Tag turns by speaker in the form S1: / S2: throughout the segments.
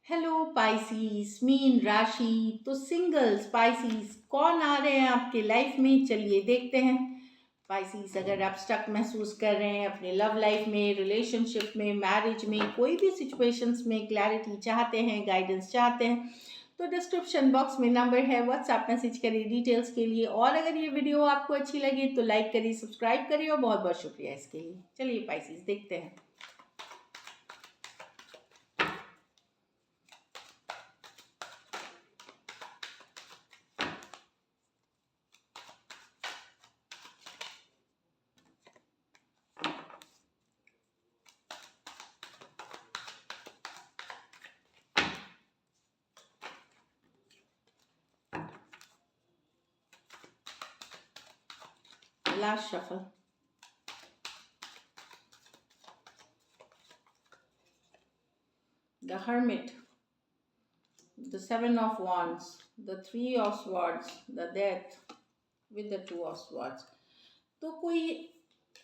S1: Hello पाइसीस mean राशि। तो singles पाइसीस कौन आ रहे हैं आपके लाइफ में, चलिए देखते हैं। पाइसीस, अगर आप स्टक महसूस कर रहे हैं अपने लव लाइफ में, रिलेशनशिप में, मैरिज में, कोई भी सिचुएशंस में क्लैरिटी चाहते हैं, गाइडेंस चाहते हैं, तो डिस्क्रिप्शन बॉक्स में नंबर है, व्हाट्सएप मैसेज करिए डिटेल्स के लिए। और अगर ये वीडियो आपको अच्छी लगी तो लाइक करिए, सब्सक्राइब करिए, और बहुत बहुत शुक्रिया इसके लिए। चलिए पाइसीस देखते हैं। Last shuffle. The Hermit, the Seven of Wands, the Three of Swords, the Death with the Two of Swords। तो कोई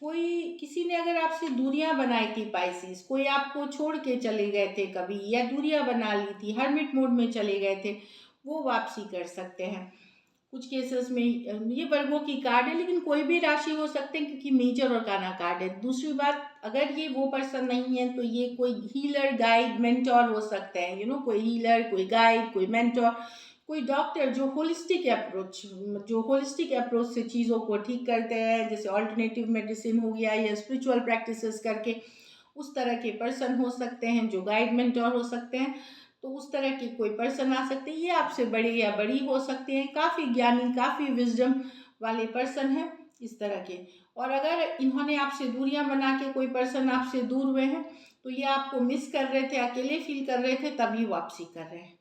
S1: कोई किसी ने अगर आपसे दूरियां बनाई थी पाइसिस, कोई आपको छोड़ के चले गए थे कभी, या दूरियां बना ली थी, हर्मिट मोड में चले गए थे, वो वापसी कर सकते हैं। कुछ केसेस में ये वर्गों की कार्ड है, लेकिन कोई भी राशि हो सकते हैं क्योंकि मेजर और काना कार्ड है। दूसरी बात, अगर ये वो पर्सन नहीं है तो ये कोई हीलर, गाइड, मेंटोर हो सकते हैं। कोई हीलर, कोई गाइड, कोई मेंटोर, कोई डॉक्टर जो होलिस्टिक अप्रोच से चीज़ों को ठीक करते हैं, जैसे ऑल्टरनेटिव मेडिसिन हो गया या स्पिरिचुअल प्रैक्टिसेस करके, उस तरह के पर्सन हो सकते हैं, जो गाइड मेंटोर हो सकते हैं। तो उस तरह की कोई पर्सन आ सकते हैं। ये आपसे बड़े या बड़ी हो सकते हैं, काफ़ी ज्ञानी, काफ़ी विजडम वाले पर्सन हैं इस तरह के। और अगर इन्होंने आपसे दूरियां बना के, कोई पर्सन आपसे दूर हुए हैं, तो ये आपको मिस कर रहे थे, अकेले फील कर रहे थे, तभी वापसी कर रहे हैं।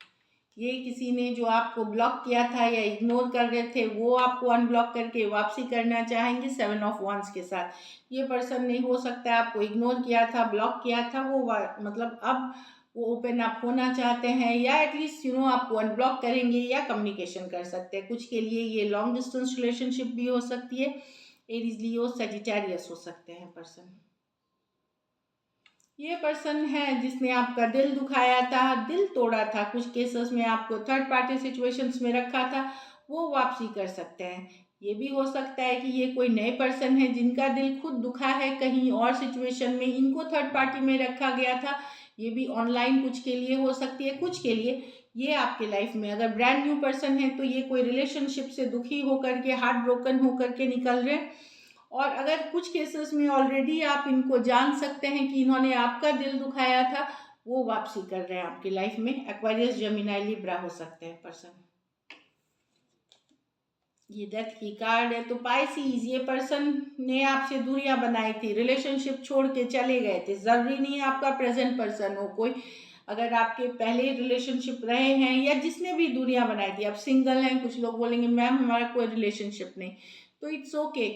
S1: ये किसी ने जो आपको ब्लॉक किया था या इग्नोर कर रहे थे, वो आपको अनब्लॉक करके वापसी करना चाहेंगे सेवन ऑफ wands के साथ। ये पर्सन नहीं हो सकता है, आपको इग्नोर किया था, ब्लॉक किया था, वो मतलब अब वो ओपन अप होना चाहते हैं, या एटलीस्ट आपको अनब्लॉक करेंगे या कम्युनिकेशन कर सकते हैं। कुछ के लिए ये लॉन्ग डिस्टेंस रिलेशनशिप भी हो सकती है। एरीज, लियो, सजिटेरियस हो सकते हैं पर्सन। ये पर्सन है जिसने आपका दिल दुखाया था, दिल तोड़ा था, कुछ केसेस में आपको थर्ड पार्टी सिचुएशंस में रखा था, वो वापसी कर सकते हैं। ये भी हो सकता है कि ये कोई नए पर्सन है जिनका दिल खुद दुखा है कहीं और सिचुएशन में, इनको थर्ड पार्टी में रखा गया था। ये भी ऑनलाइन कुछ के लिए हो सकती है, कुछ के लिए ये आपके लाइफ में अगर ब्रांड न्यू पर्सन है तो ये कोई रिलेशनशिप से दुखी होकर के, हार्ट ब्रोकन होकर के निकल रहे हैं। और अगर कुछ केसेस में ऑलरेडी आप इनको जान सकते हैं कि इन्होंने आपका दिल दुखाया था, वो वापसी कर रहे हैं आपकी लाइफ में। एक्वेरियस, जेमिनी, लिब्रा हो सकते हैं पर्सन। ये डेथ की कार्ड है। तो पाइसीज, ये पर्सन ने आपसे दूरियां बनाई थी, रिलेशनशिप छोड़ के चले गए थे। जरूरी नहीं है आपका प्रेजेंट पर्सन हो कोई, अगर आपके पहले रिलेशनशिप रहे हैं या जिसने भी दूरियां बनाई थी, आप सिंगल हैं, कुछ लोग बोलेंगे मैम हमारा कोई रिलेशनशिप नहीं, तो इट्स ओके।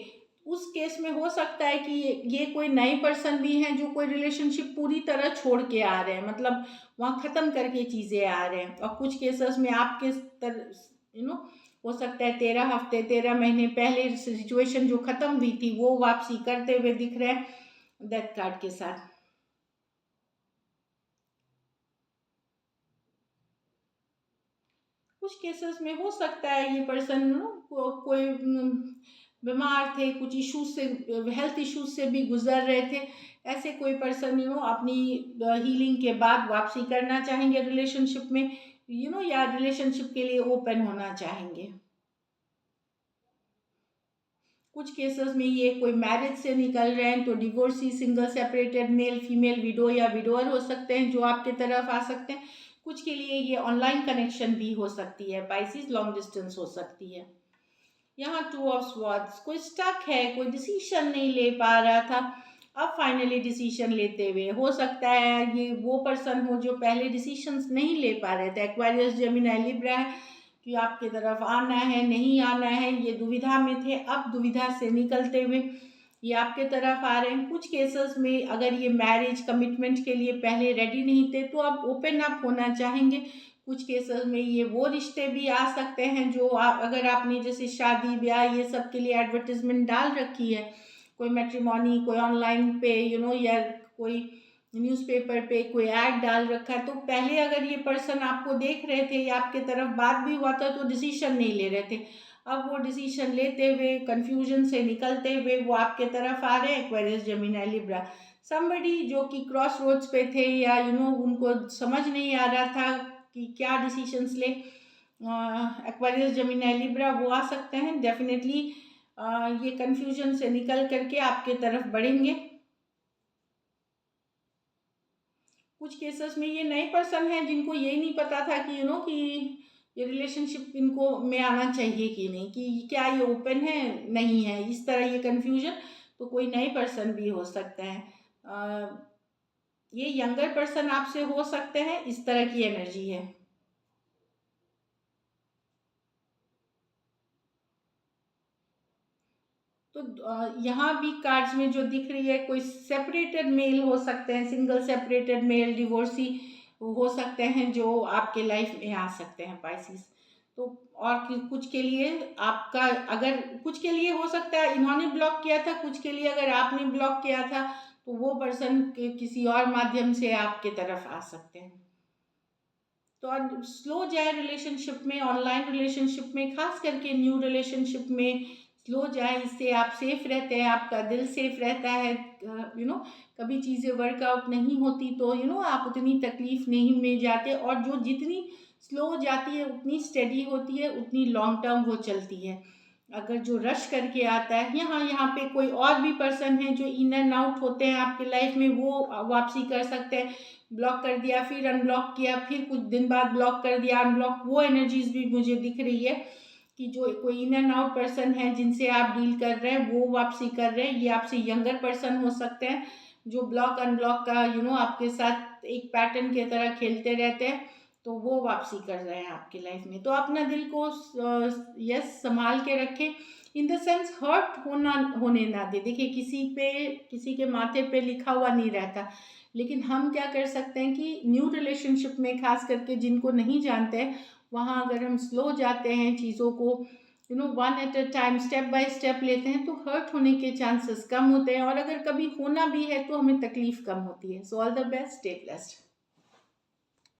S1: उस केस में हो सकता है कि ये कोई नए पर्सन भी हैं जो कोई रिलेशनशिप पूरी तरह छोड़ के आ रहे हैं, मतलब वहाँ ख़त्म करके चीज़ें आ रहे हैं। और कुछ केसेस में आपके हो सकता है 13 हफ्ते, 13 महीने पहले सिचुएशन जो ख़त्म हुई थी वो वापसी करते हुए दिख रहे हैं डेथ कार्ड के साथ। कुछ केसेस में हो सकता है ये पर्सन कोई बीमार थे, कुछ इश्यूज से, हेल्थ इश्यूज से भी गुजर रहे थे। ऐसे कोई पर्सन अपनी हीलिंग के बाद वापसी करना चाहेंगे रिलेशनशिप में, या रिलेशनशिप के लिए ओपन होना चाहेंगे। कुछ केसेस में ये कोई मैरिज से निकल रहे हैं तो divorcee, single, separated, male female, window या विडोअर हो सकते हैं जो आपके तरफ आ सकते हैं। कुछ के लिए ये ऑनलाइन कनेक्शन भी हो सकती है। पाइसिस, लॉन्ग डिस्टेंस हो सकती है। यहाँ टू ऑफ स्वॉर्ड्स, कोई स्टक है, कोई डिसीजन नहीं ले पा रहा था, अब फाइनली डिसीजन लेते हुए हो सकता है ये वो पर्सन हो जो पहले डिसीजंस नहीं ले पा रहे थे। एक्वेरियस, जेमिनी, लिब्रा है कि आपकी तरफ आना है, नहीं आना है, ये दुविधा में थे, अब दुविधा से निकलते हुए ये आपके तरफ आ रहे हैं। कुछ केसेस में अगर ये मैरिज कमिटमेंट के लिए पहले रेडी नहीं थे तो अब ओपन अप होना चाहेंगे। कुछ केसेस में ये वो रिश्ते भी आ सकते हैं जो अगर आपने जैसे शादी ब्याह ये सब के लिए एडवर्टीजमेंट डाल रखी है, कोई मैट्रिमोनी, कोई ऑनलाइन पे या कोई न्यूज़पेपर पे कोई ऐड डाल रखा है, तो पहले अगर ये पर्सन आपको देख रहे थे या आपके तरफ बात भी हुआ था तो डिसीजन नहीं ले रहे थे, अब वो डिसीजन लेते हुए, कंफ्यूजन से निकलते हुए वो आपके तरफ आ रहे हैं। एक्वेरियस, जेमिनी, लिब्रा, समबडी जो कि क्रॉस रोड्स पे थे या उनको समझ नहीं आ रहा था कि क्या डिसीजंस ले, एक्वेरियस, जेमिनी, लिब्रा वो आ सकते हैं डेफिनेटली। ये कंफ्यूजन से निकल करके आपके तरफ बढ़ेंगे। कुछ केसेस में ये नए पर्सन हैं जिनको ये नहीं पता था कि कि ये रिलेशनशिप इनको में आना चाहिए कि नहीं, कि क्या ये ओपन है, नहीं है, इस तरह ये कंफ्यूजन। तो कोई नए पर्सन भी हो सकते हैं, ये यंगर पर्सन आपसे हो सकते हैं, इस तरह की एनर्जी है। तो यहाँ भी कार्ड्स में जो दिख रही है, कोई सेपरेटेड मेल हो सकते हैं, सिंगल सेपरेटेड मेल, डिवोर्सी हो सकते हैं जो आपके लाइफ में आ सकते हैं पाइसिस। तो और कुछ के लिए आपका, अगर कुछ के लिए हो सकता है इन्होंने ब्लॉक किया था, कुछ के लिए अगर आपने ब्लॉक किया था तो वो पर्सन के किसी और माध्यम से आपके तरफ आ सकते हैं। तो स्लो जाए रिलेशनशिप में, ऑनलाइन रिलेशनशिप में, खास करके न्यू रिलेशनशिप में स्लो जाए, इससे आप सेफ रहते हैं, आपका दिल सेफ रहता है। कभी चीज़ें वर्कआउट नहीं होती तो आप उतनी तकलीफ नहीं में जाते, और जो जितनी स्लो जाती है उतनी स्टेडी होती है, उतनी लॉन्ग टर्म वो चलती है। अगर जो रश करके आता है, यहाँ पे कोई और भी पर्सन है जो इन एंड आउट होते हैं आपके लाइफ में, वो वापसी कर सकते हैं। ब्लॉक कर दिया, फिर अनब्लॉक किया, फिर कुछ दिन बाद ब्लॉक कर दिया, अनब्लॉक, वो एनर्जीज भी मुझे दिख रही है कि जो कोई इन एंड आउट पर्सन है जिनसे आप डील कर रहे हैं वो वापसी कर रहे हैं। ये आपसे यंगर पर्सन हो सकते हैं जो ब्लॉक अनब्लॉक का आपके साथ एक पैटर्न की तरह खेलते रहते हैं, तो वो वापसी कर रहे हैं आपकी लाइफ में। तो अपना दिल को यस संभाल के रखें, इन द सेंस हर्ट होने ना दे। देखिए, किसी के माथे पे लिखा हुआ नहीं रहता, लेकिन हम क्या कर सकते हैं कि न्यू रिलेशनशिप में खास करके जिनको नहीं जानते हैं, वहाँ अगर हम स्लो जाते हैं, चीज़ों को one at a time, step by step लेते हैं, तो हर्ट होने के चांसेस कम होते हैं, और अगर कभी होना भी है तो हमें तकलीफ कम होती है। So all the best, stay blessed.